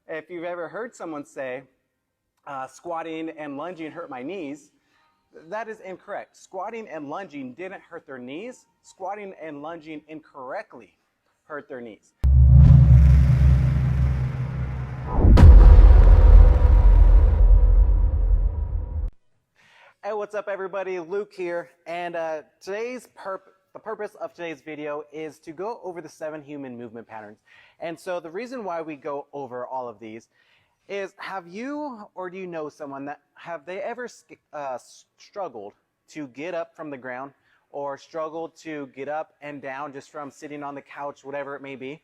If you've ever heard someone say, squatting and lunging hurt my knees, that is incorrect. Squatting and lunging didn't hurt their knees. Squatting and lunging incorrectly hurt their knees. Hey, what's up everybody? Luke here, and the purpose of today's video is to go over the 7 human movement patterns. And so the reason why we go over all of these is, have you or do you know someone that have they ever struggled to get up from the ground, or struggled to get up and down just from sitting on the couch, whatever it may be?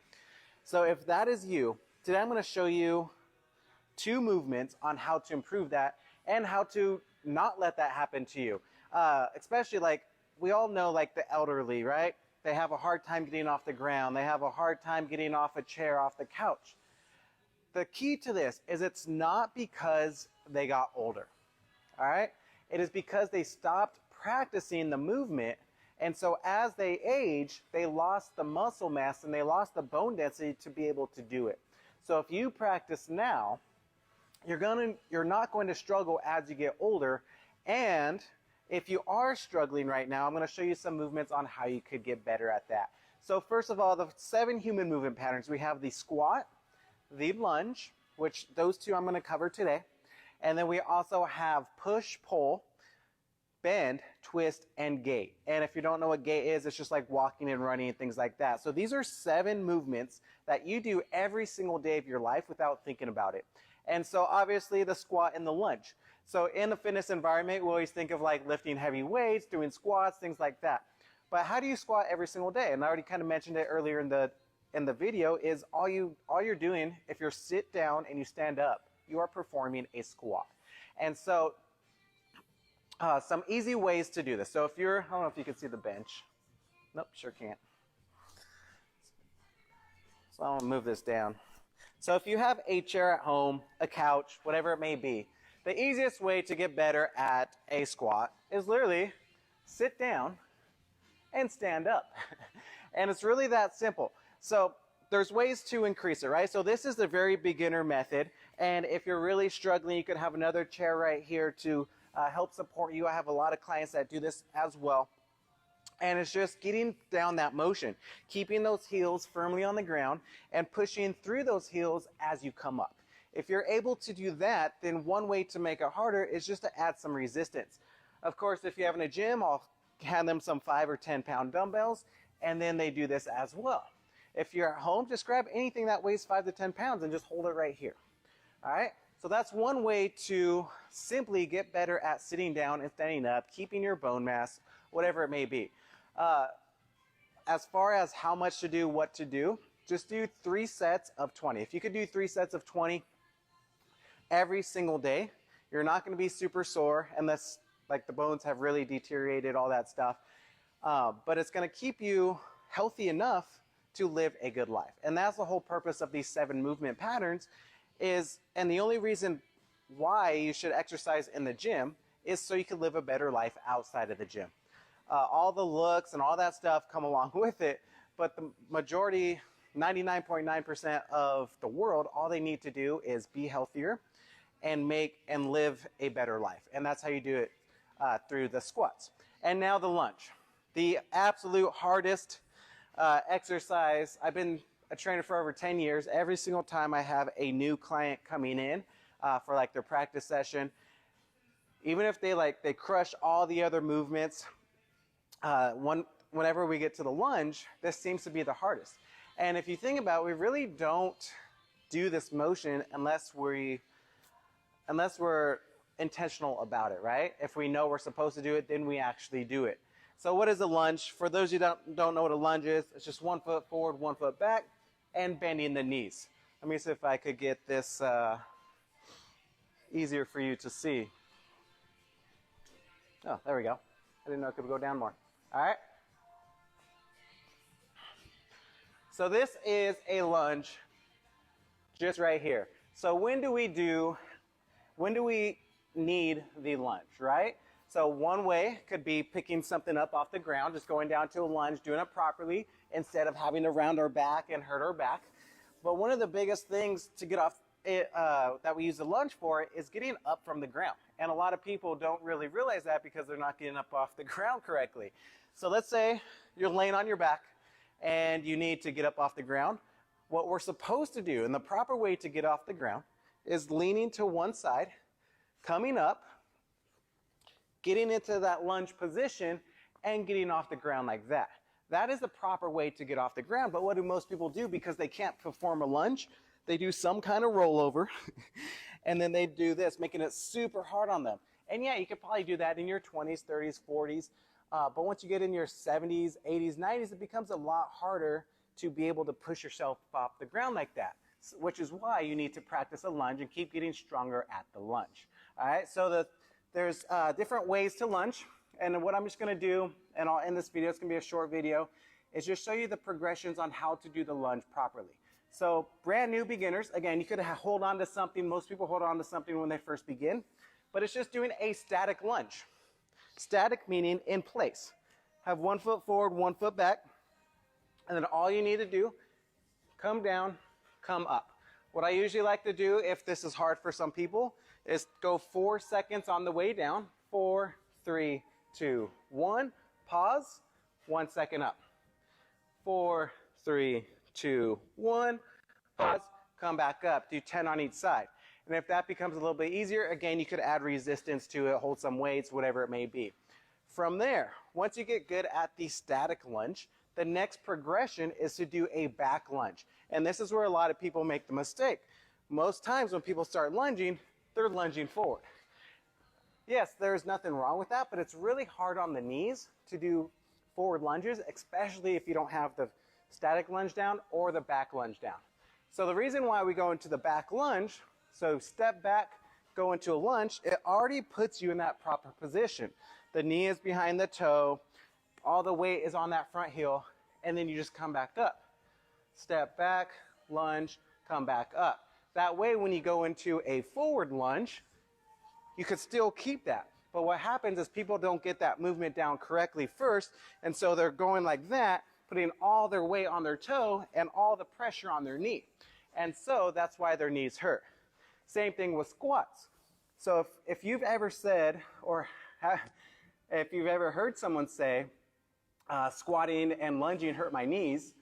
So if that is you, today I'm going to show you 2 movements on how to improve that and how to not let that happen to you. Especially, like, we all know, like, the elderly, right? They have a hard time getting off the ground. They have a hard time getting off a chair, off the couch. The key to this is it's not because they got older, all right? It is because they stopped practicing the movement, and so as they age, they lost the muscle mass and they lost the bone density to be able to do it. So if you practice now, you're not going to struggle as you get older. And if you are struggling right now, I'm going to show you some movements on how you could get better at that. So first of all, the 7 human movement patterns, we have the squat, the lunge, which those 2 I'm going to cover today. And then we also have push, pull, bend, twist, and gait. And if you don't know what gait is, it's just like walking and running and things like that. So these are 7 movements that you do every single day of your life without thinking about it. And so obviously the squat and the lunge. So in the fitness environment, we always think of like lifting heavy weights, doing squats, things like that. But how do you squat every single day? And I already kind of mentioned it earlier in the video, is all you're doing, if you sit down and you stand up, you are performing a squat. And so some easy ways to do this. So if you're, I don't know if you can see the bench. Nope, sure can't. So I'm gonna move this down. So if you have a chair at home, a couch, whatever it may be, the easiest way to get better at a squat is literally sit down and stand up. And it's really that simple. So there's ways to increase it, right? So this is the very beginner method. And if you're really struggling, you could have another chair right here to help support you. I have a lot of clients that do this as well. And it's just getting down that motion, keeping those heels firmly on the ground and pushing through those heels as you come up. If you're able to do that, then one way to make it harder is just to add some resistance. Of course, if you have in a gym, I'll hand them some 5 or 10 pound dumbbells, and then they do this as well. If you're at home, just grab anything that weighs 5 to 10 pounds and just hold it right here. All right? So that's one way to simply get better at sitting down and standing up, keeping your bone mass, whatever it may be. As far as how much to do, what to do, just do 3 sets of 20. If you could do 3 sets of 20 every single day, you're not going to be super sore unless like the bones have really deteriorated, all that stuff. But it's going to keep you healthy enough to live a good life. And that's the whole purpose of these 7 movement patterns and the only reason why you should exercise in the gym is so you can live a better life outside of the gym. All the looks and all that stuff come along with it, but the majority, 99.9% of the world, all they need to do is be healthier and live a better life. And that's how you do it through the squats. And now the lunge, the absolute hardest exercise. I've been a trainer for over 10 years. Every single time I have a new client coming in for like their practice session, even if they crush all the other movements, whenever we get to the lunge, this seems to be the hardest. And if you think about it, we really don't do this motion unless we're intentional about it, right? If we know we're supposed to do it, then we actually do it. So what is a lunge? For those of you who don't know what a lunge is, it's just 1 foot forward, 1 foot back, and bending the knees. Let me see if I could get this easier for you to see. Oh, there we go. I didn't know it could go down more. All right. So this is a lunge just right here. So when do we need the lunge, right? So one way could be picking something up off the ground, just going down to a lunge, doing it properly instead of having to round our back and hurt our back. But one of the biggest things to get off that we use the lunge for is getting up from the ground. And a lot of people don't really realize that because they're not getting up off the ground correctly. So let's say you're laying on your back and you need to get up off the ground. What we're supposed to do, and the proper way to get off the ground, is leaning to one side, coming up, getting into that lunge position, and getting off the ground like that. That is the proper way to get off the ground. But what do most people do? Because they can't perform a lunge, they do some kind of rollover, and then they do this, making it super hard on them. And yeah, you could probably do that in your 20s, 30s, 40s. But once you get in your 70s, 80s, 90s, it becomes a lot harder to be able to push yourself off the ground like that, which is why you need to practice a lunge and keep getting stronger at the lunge. All right, so there's different ways to lunge. And what I'm just going to do, and I'll end this video, it's going to be a short video, is just show you the progressions on how to do the lunge properly. So brand new beginners, again, you could hold on to something. Most people hold on to something when they first begin, but it's just doing a static lunge. Static meaning in place. Have 1 foot forward, 1 foot back, and then all you need to do, come down, come up. What I usually like to do, if this is hard for some people, is go 4 seconds on the way down. 4, 3, 2, 1. Pause. 1 second up. 4, 3, 2, 1. Pause. Come back up. Do 10 on each side. And if that becomes a little bit easier, again, you could add resistance to it, hold some weights, whatever it may be. From there, once you get good at the static lunge, the next progression is to do a back lunge. And this is where a lot of people make the mistake. Most times when people start lunging, they're lunging forward. Yes, there's nothing wrong with that, but it's really hard on the knees to do forward lunges, especially if you don't have the static lunge down or the back lunge down. So the reason why we go into the back lunge, so step back, go into a lunge, it already puts you in that proper position. The knee is behind the toe, all the weight is on that front heel, and then you just come back up. Step back, lunge, come back up. That way, when you go into a forward lunge, you could still keep that. But what happens is people don't get that movement down correctly first, and so they're going like that, putting all their weight on their toe and all the pressure on their knee. And so that's why their knees hurt. Same thing with squats. So if you've ever said, or if you've ever heard someone say, squatting and lunging hurt my knees,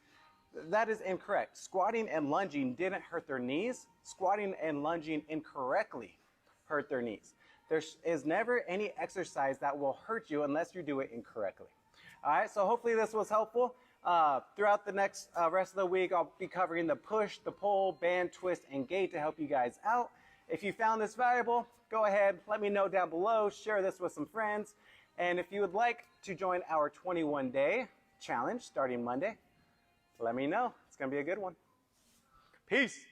that is incorrect. Squatting and lunging didn't hurt their knees. Squatting and lunging incorrectly hurt their knees. There is never any exercise that will hurt you unless you do it incorrectly. All right, so hopefully this was helpful. Throughout the next rest of the week, I'll be covering the push, the pull, band, twist, and gate to help you guys out. If you found this valuable, go ahead, let me know down below, share this with some friends. And if you would like to join our 21-day challenge starting Monday, let me know. It's going to be a good one. Peace.